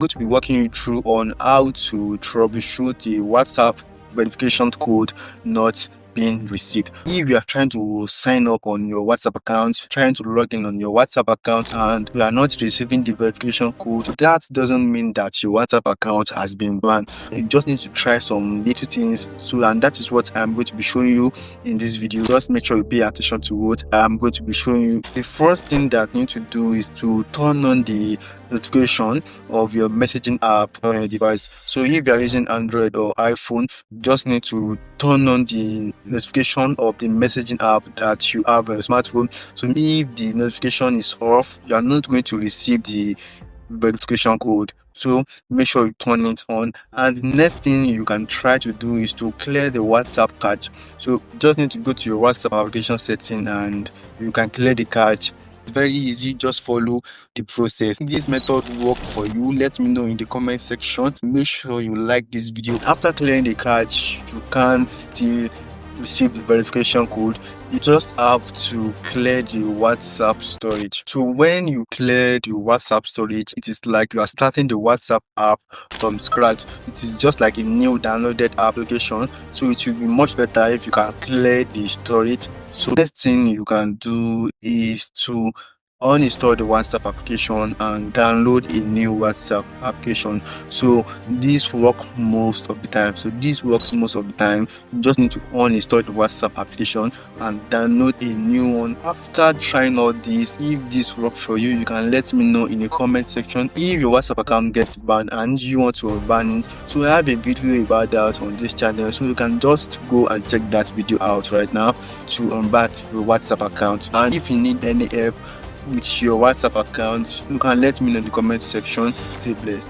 going to be walking you through on how to troubleshoot the WhatsApp verification code not being received. If you are trying to sign up on your WhatsApp account, trying to log in on your WhatsApp account, and you are not receiving the verification code, that doesn't mean that your WhatsApp account has been banned. You just need to try some little things. And that is what I'm going to be showing you in this video. Just make sure you pay attention to what I'm going to be showing you. The first thing that you need to do is to turn on the notification of your messaging app on your device. So if you are using Android or iPhone, you just need to turn on the notification of the messaging app that you have on your smartphone. So if the notification is off, you are not going to receive the verification code. So make sure you turn it on. And the next thing you can try to do is to clear the WhatsApp cache. So just need to go to your WhatsApp application setting and you can clear the cache. It's very easy, just follow the process. If this method work for you, let me know in the comment section. Make sure you like this video. After clearing the cache, you can't still receive the verification code. You just have to clear the WhatsApp storage. So when you clear the WhatsApp storage, it is like you are starting the WhatsApp app from scratch. It is just like a new downloaded application. So it will be much better if you can clear the storage. So next thing you can do is to uninstall the WhatsApp application and download a new WhatsApp application. So this works most of the time. You just need to uninstall the WhatsApp application and download a new one. After trying all this, if this works for you, you can let me know in the comment section. If your WhatsApp account gets banned and you want to unban it, so I have a video about that on this channel, so you can just go and check that video out right now to unban your WhatsApp account. And if you need any help with your WhatsApp account, you can let me know in the comment section. Stay blessed.